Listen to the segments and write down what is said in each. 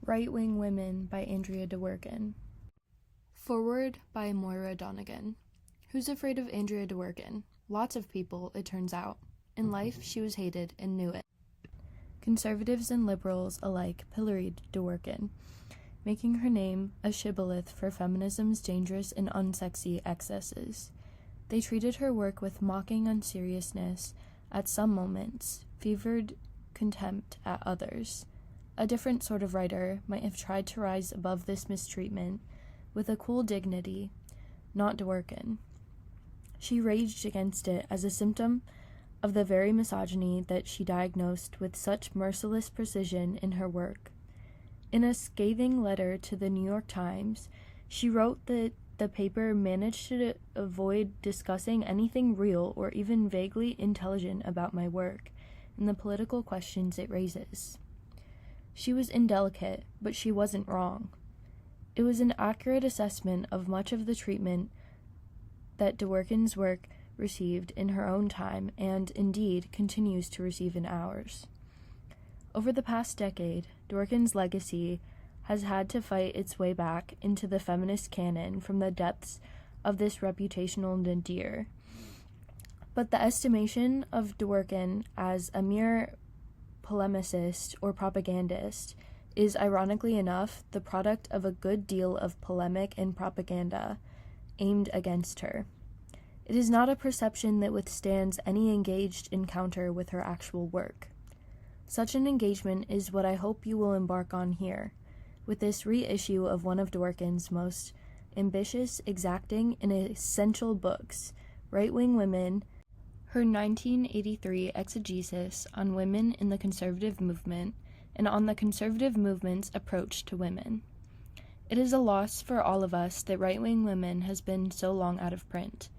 Right-Wing Women by Andrea Donegan. Foreword by Moira Donegan. Who's afraid of Andrea Donegan? Lots of people, it turns out. In life, she was hated and knew it. Conservatives and liberals alike pilloried Donegan, making her name a shibboleth for feminism's dangerous and unsexy excesses. They treated her work with mocking unseriousness at some moments, fevered contempt at others. A different sort of writer might have tried to rise above this mistreatment with a cool dignity, not Donegan. She raged against it as a symptom of the very misogyny that she diagnosed with such merciless precision in her work. In a scathing letter to the New York Times, she wrote that the paper managed to avoid discussing anything real or even vaguely intelligent about my work and the political questions it raises. She was indelicate, but she wasn't wrong. It was an accurate assessment of much of the treatment that Donegan's work received in her own time and, indeed, continues to receive in ours. Over the past decade, Donegan's legacy has had to fight its way back into the feminist canon from the depths of this reputational nadir. But the estimation of Donegan as a mere polemicist or propagandist is, ironically enough, the product of a good deal of polemic and propaganda aimed against her. It is not a perception that withstands any engaged encounter with her actual work. Such an engagement is what I hope you will embark on here, with this reissue of one of Donegan's most ambitious, exacting, and essential books, Right-Wing Women, her 1983 exegesis on women in the conservative movement and on the conservative movement's approach to women. It is a loss for all of us that Right-Wing Women has been so long out of print,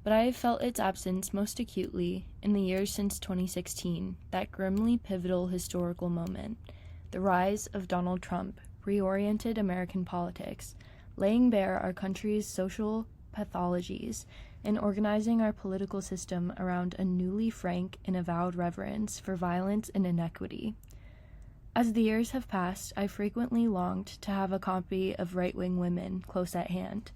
but I have felt its absence most acutely in the years since 2016, that grimly pivotal historical moment. The rise of Donald Trump reoriented American politics, laying bare our country's social pathologies and organizing our political system around a newly frank and avowed reverence for violence and inequity. As the years have passed, I frequently longed to have a copy of Right-Wing Women close at hand,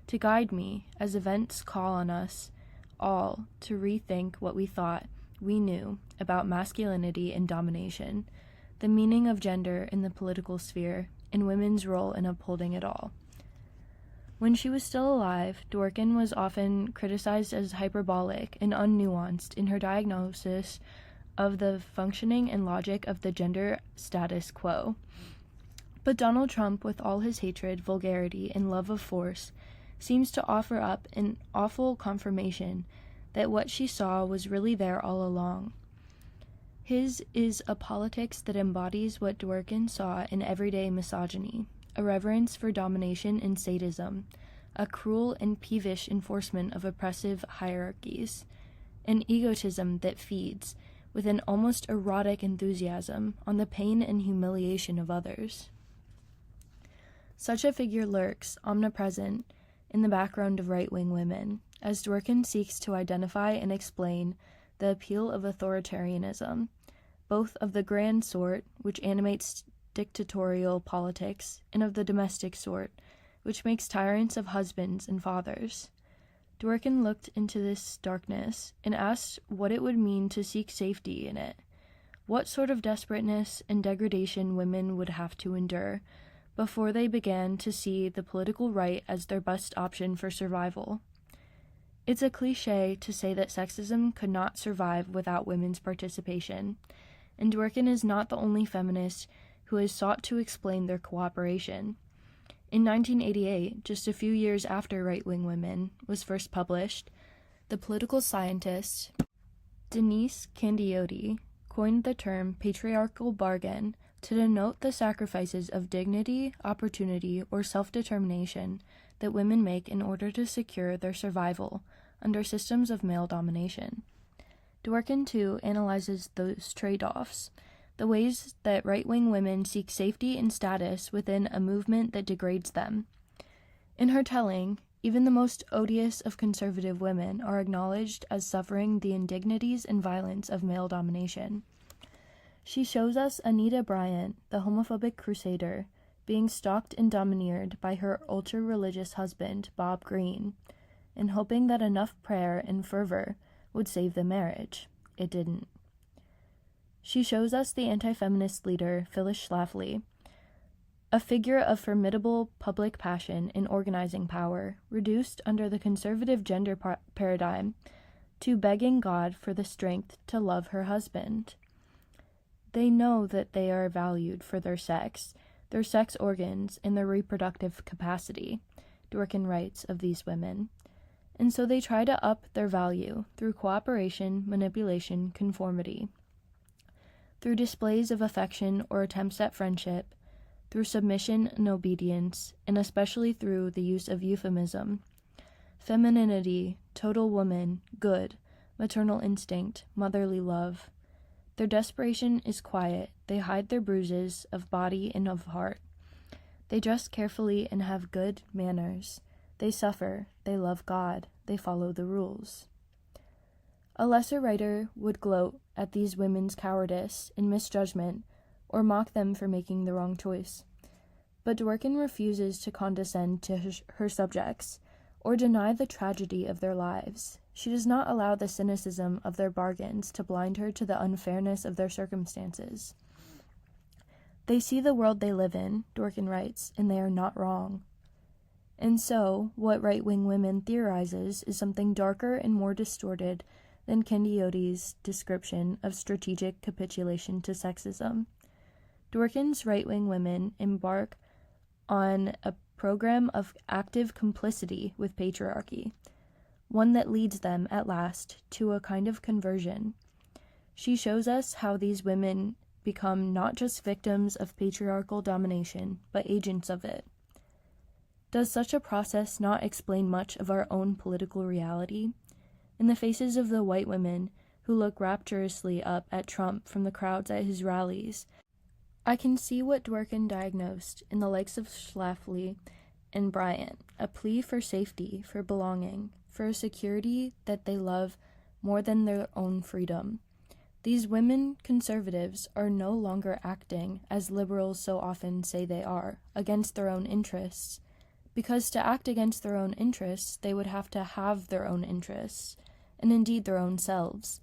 to guide me as events call on us all to rethink what we thought we knew about masculinity and domination, the meaning of gender in the political sphere, and women's role in upholding it all. When she was still alive, Donegan was often criticized as hyperbolic and unnuanced in her diagnosis of the functioning and logic of the gender status quo. But Donald Trump, with all his hatred, vulgarity, and love of force, seems to offer up an awful confirmation that what she saw was really there all along. His is a politics that embodies what Donegan saw in everyday misogyny, a reverence for domination and sadism, a cruel and peevish enforcement of oppressive hierarchies, an egotism that feeds, with an almost erotic enthusiasm, on the pain and humiliation of others. Such a figure lurks, omnipresent, in the background of Right-Wing Women, as Donegan seeks to identify and explain the appeal of authoritarianism, both of the grand sort, which animates dictatorial politics, and of the domestic sort, which makes tyrants of husbands and fathers. Donegan looked into this darkness and asked what it would mean to seek safety in it, what sort of desperateness and degradation women would have to endure before they began to see the political right as their best option for survival. It's a cliche to say that sexism could not survive without women's participation, and Donegan is not the only feminist who has sought to explain their cooperation. In 1988, just a few years after Right-Wing Women was first published, the political scientist Denise Candiotti coined the term patriarchal bargain to denote the sacrifices of dignity, opportunity, or self-determination that women make in order to secure their survival under systems of male domination. Donegan, too, analyzes those trade-offs, the ways that right-wing women seek safety and status within a movement that degrades them. In her telling, even the most odious of conservative women are acknowledged as suffering the indignities and violence of male domination. She shows us Anita Bryant, the homophobic crusader, being stalked and domineered by her ultra-religious husband, Bob Greene, and hoping that enough prayer and fervor would save the marriage. It didn't. She shows us the anti-feminist leader, Phyllis Schlafly, a figure of formidable public passion and organizing power, reduced under the conservative gender paradigm to begging God for the strength to love her husband. They know that they are valued for their sex organs, and their reproductive capacity, Dworkin writes of these women, and so they try to up their value through cooperation, manipulation, conformity, through displays of affection or attempts at friendship, through submission and obedience, and especially through the use of euphemism, femininity, total woman, good, maternal instinct, motherly love. Their desperation is quiet. They hide their bruises of body and of heart. They dress carefully and have good manners. They suffer. They love God. They follow the rules. A lesser writer would gloat at these women's cowardice and misjudgment, or mock them for making the wrong choice. But Dworkin refuses to condescend to her subjects, or deny the tragedy of their lives. She does not allow the cynicism of their bargains to blind her to the unfairness of their circumstances. They see the world they live in, Dworkin writes, and they are not wrong. And so, what right-wing women theorizes is something darker and more distorted than Candiotti's description of strategic capitulation to sexism. Dworkin's right-wing women embark on a program of active complicity with patriarchy, one that leads them, at last, to a kind of conversion. She shows us how these women become not just victims of patriarchal domination, but agents of it. Does such a process not explain much of our own political reality? In the faces of the white women who look rapturously up at Trump from the crowds at his rallies, I can see what Dworkin diagnosed in the likes of Schlafly and Bryant, a plea for safety, for belonging, for a security that they love more than their own freedom. These women conservatives are no longer acting, as liberals so often say they are, against their own interests, because to act against their own interests, they would have to have their own interests, and indeed their own selves.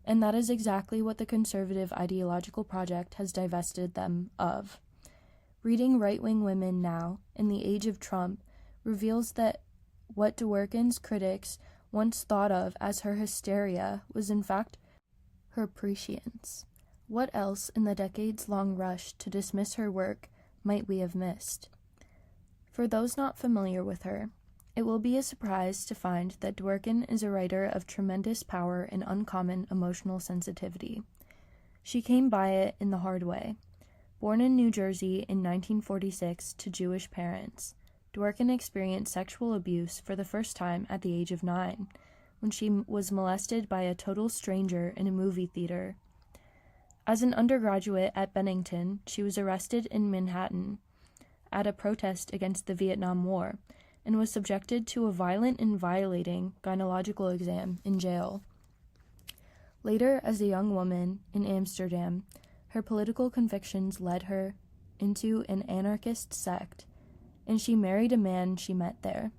And that is exactly what the conservative ideological project has divested them of. Reading right-wing women now, in the age of Trump, reveals that what Dworkin's critics once thought of as her hysteria was in fact her prescience. What else in the decades-long rush to dismiss her work might we have missed? For those not familiar with her, it will be a surprise to find that Dworkin is a writer of tremendous power and uncommon emotional sensitivity. She came by it in the hard way. Born in New Jersey in 1946 to Jewish parents, Dworkin experienced sexual abuse for the first time at the age of 9, when she was molested by a total stranger in a movie theater. As an undergraduate at Bennington, she was arrested in Manhattan at a protest against the Vietnam War, and was subjected to a violent and violating gynecological exam in jail. Later, as a young woman in Amsterdam, her political convictions led her into an anarchist sect, and she married a man she met there.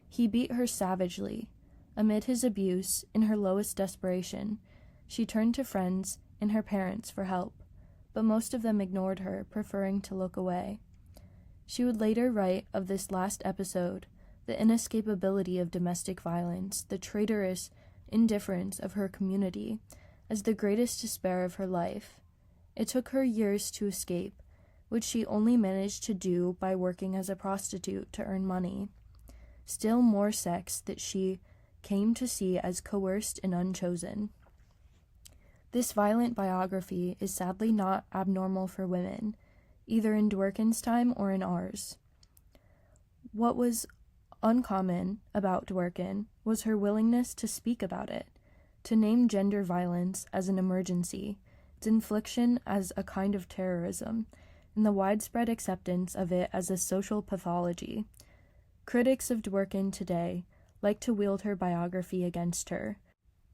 He beat her savagely. Amid his abuse, in her lowest desperation, she turned to friends and her parents for help, but most of them ignored her, preferring to look away. She would later write of this last episode, the inescapability of domestic violence, the traitorous indifference of her community, as the greatest despair of her life. It took her years to escape, which she only managed to do by working as a prostitute to earn money. Still more sex that she came to see as coerced and unchosen. This violent biography is sadly not abnormal for women, either in Dworkin's time or in ours. What was uncommon about Dworkin was her willingness to speak about it, to name gender violence as an emergency, its infliction as a kind of terrorism, and the widespread acceptance of it as a social pathology. Critics of Dworkin today like to wield her biography against her,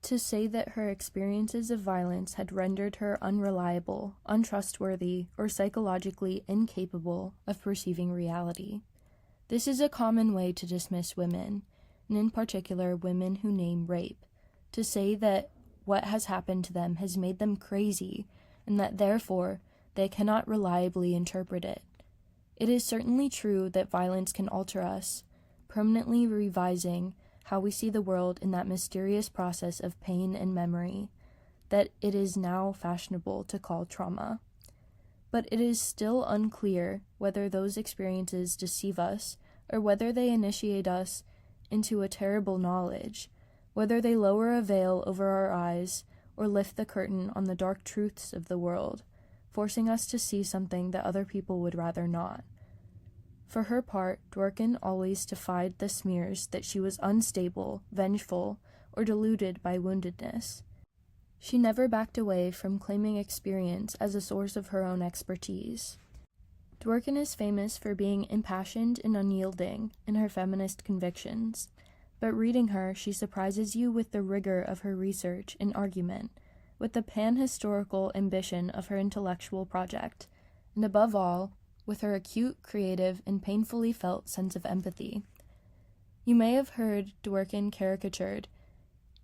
to say that her experiences of violence had rendered her unreliable, untrustworthy, or psychologically incapable of perceiving reality. This is a common way to dismiss women, and in particular women who name rape, to say that what has happened to them has made them crazy, and that therefore they cannot reliably interpret it. It is certainly true that violence can alter us, permanently revising how we see the world in that mysterious process of pain and memory that it is now fashionable to call trauma. But it is still unclear whether those experiences deceive us or whether they initiate us into a terrible knowledge, whether they lower a veil over our eyes or lift the curtain on the dark truths of the world, forcing us to see something that other people would rather not. For her part, Dworkin always defied the smears that she was unstable, vengeful, or deluded by woundedness. She never backed away from claiming experience as a source of her own expertise. Dworkin is famous for being impassioned and unyielding in her feminist convictions, but reading her, she surprises you with the rigor of her research and argument, with the pan-historical ambition of her intellectual project, and above all, with her acute, creative, and painfully felt sense of empathy. You may have heard Dworkin caricatured,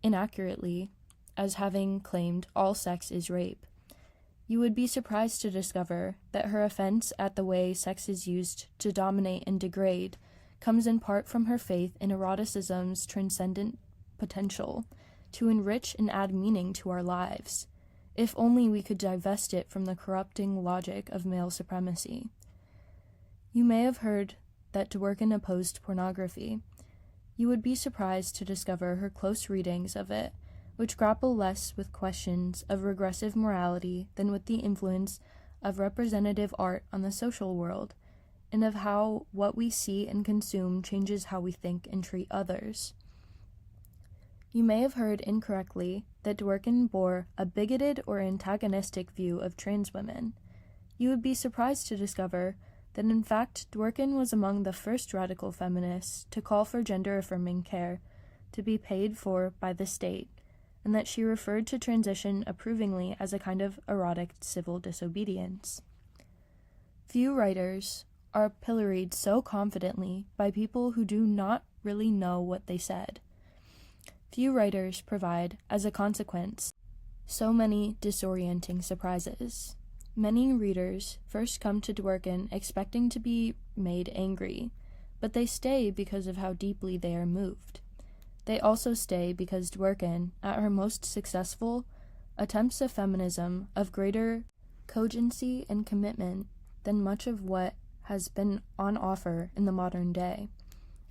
inaccurately, as having claimed all sex is rape. You would be surprised to discover that her offense at the way sex is used to dominate and degrade comes in part from her faith in eroticism's transcendent potential to enrich and add meaning to our lives, if only we could divest it from the corrupting logic of male supremacy. You may have heard that Dworkin opposed pornography. You would be surprised to discover her close readings of it, which grapple less with questions of regressive morality than with the influence of representative art on the social world, and of how what we see and consume changes how we think and treat others. You may have heard incorrectly that Dworkin bore a bigoted or antagonistic view of trans women. You would be surprised to discover that in fact Dworkin was among the first radical feminists to call for gender-affirming care to be paid for by the state, and that she referred to transition approvingly as a kind of erotic civil disobedience. Few writers are pilloried so confidently by people who do not really know what they said. Few writers provide, as a consequence, so many disorienting surprises. Many readers first come to Dworkin expecting to be made angry, but they stay because of how deeply they are moved. They also stay because Dworkin, at her most successful, attempts a feminism of greater cogency and commitment than much of what has been on offer in the modern day.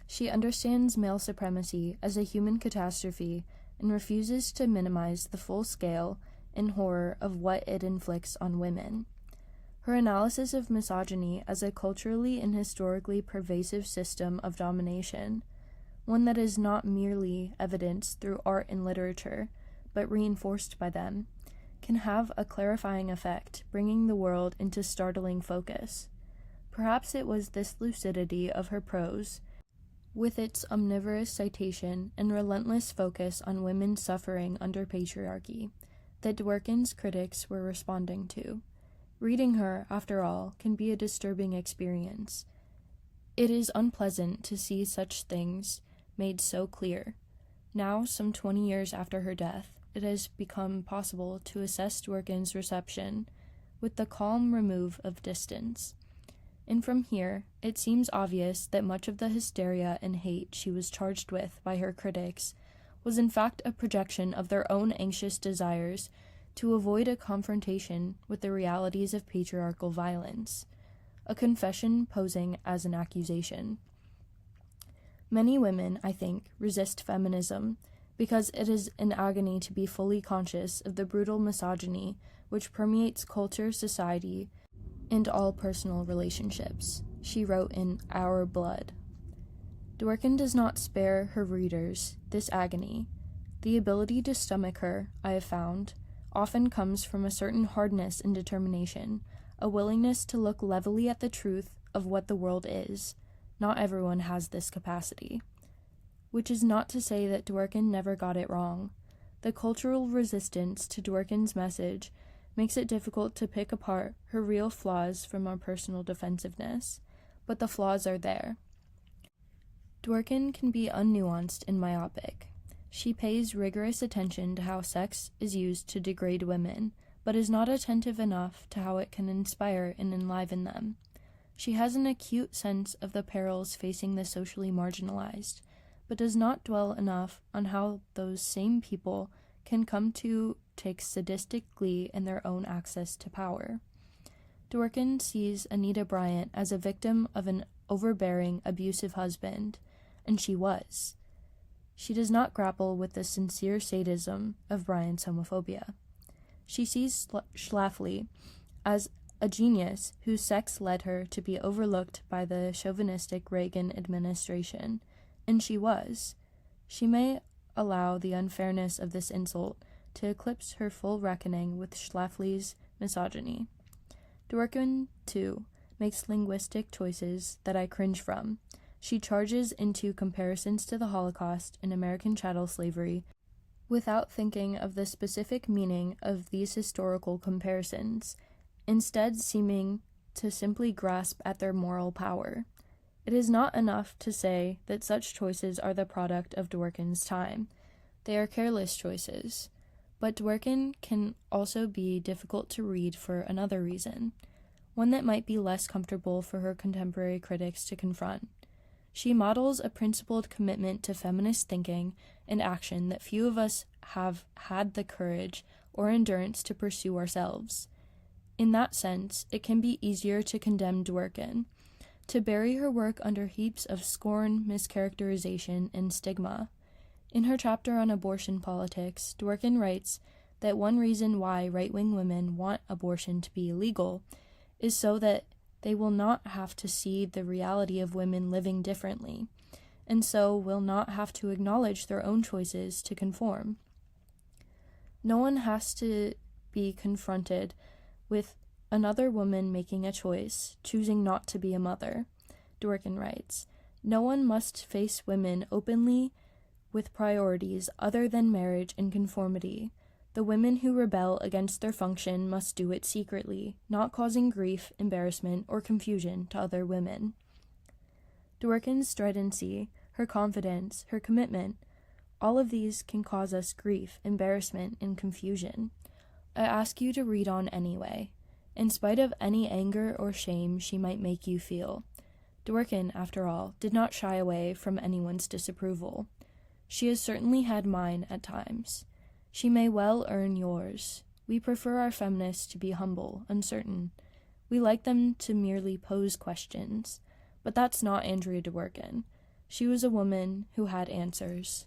She understands male supremacy as a human catastrophe and refuses to minimize the full scale and horror of what it inflicts on women. Her analysis of misogyny as a culturally and historically pervasive system of domination, one that is not merely evidenced through art and literature, but reinforced by them, can have a clarifying effect, bringing the world into startling focus. Perhaps it was this lucidity of her prose, with its omnivorous citation and relentless focus on women's suffering under patriarchy, that Dworkin's critics were responding to. Reading her, after all, can be a disturbing experience. It is unpleasant to see such things made so clear. Now, some 20 years after her death, it has become possible to assess Dworkin's reception with the calm remove of distance. And from here, it seems obvious that much of the hysteria and hate she was charged with by her critics was in fact a projection of their own anxious desires to avoid a confrontation with the realities of patriarchal violence, a confession posing as an accusation. Many women, I think, resist feminism because it is an agony to be fully conscious of the brutal misogyny which permeates culture, society, and all personal relationships, she wrote in Our Blood. Dworkin does not spare her readers this agony. The ability to stomach her, I have found, often comes from a certain hardness and determination, a willingness to look levelly at the truth of what the world is. Not everyone has this capacity. Which is not to say that Dworkin never got it wrong. The cultural resistance to Dworkin's message makes it difficult to pick apart her real flaws from our personal defensiveness, but the flaws are there. Dworkin can be unnuanced and myopic. She pays rigorous attention to how sex is used to degrade women, but is not attentive enough to how it can inspire and enliven them. She has an acute sense of the perils facing the socially marginalized, but does not dwell enough on how those same people can come to take sadistic glee in their own access to power. Dworkin sees Anita Bryant as a victim of an overbearing, abusive husband, and she was. She does not grapple with the sincere sadism of Bryant's homophobia. She sees Schlafly as a genius whose sex led her to be overlooked by the chauvinistic Reagan administration, and she was. She may allow the unfairness of this insult to eclipse her full reckoning with Schlafly's misogyny. Dworkin, too, makes linguistic choices that I cringe from. She charges into comparisons to the Holocaust and American chattel slavery without thinking of the specific meaning of these historical comparisons, instead seeming to simply grasp at their moral power. It is not enough to say that such choices are the product of Dworkin's time. They are careless choices. But Dworkin can also be difficult to read for another reason, one that might be less comfortable for her contemporary critics to confront. She models a principled commitment to feminist thinking and action that few of us have had the courage or endurance to pursue ourselves. In that sense, it can be easier to condemn Dworkin, to bury her work under heaps of scorn, mischaracterization, and stigma. In her chapter on abortion politics, Dworkin writes that one reason why right-wing women want abortion to be illegal is so that they will not have to see the reality of women living differently, and so will not have to acknowledge their own choices to conform. No one has to be confronted with another woman making a choice, choosing not to be a mother. Dworkin writes, no one must face women openly with priorities other than marriage and conformity. The women who rebel against their function must do it secretly, not causing grief, embarrassment, or confusion to other women. Dworkin's stridency, her confidence, her commitment, all of these can cause us grief, embarrassment, and confusion. I ask you to read on anyway, in spite of any anger or shame she might make you feel. Dworkin, after all, did not shy away from anyone's disapproval. She has certainly had mine at times. She may well earn yours. We prefer our feminists to be humble, uncertain. We like them to merely pose questions. But that's not Andrea Dworkin. She was a woman who had answers.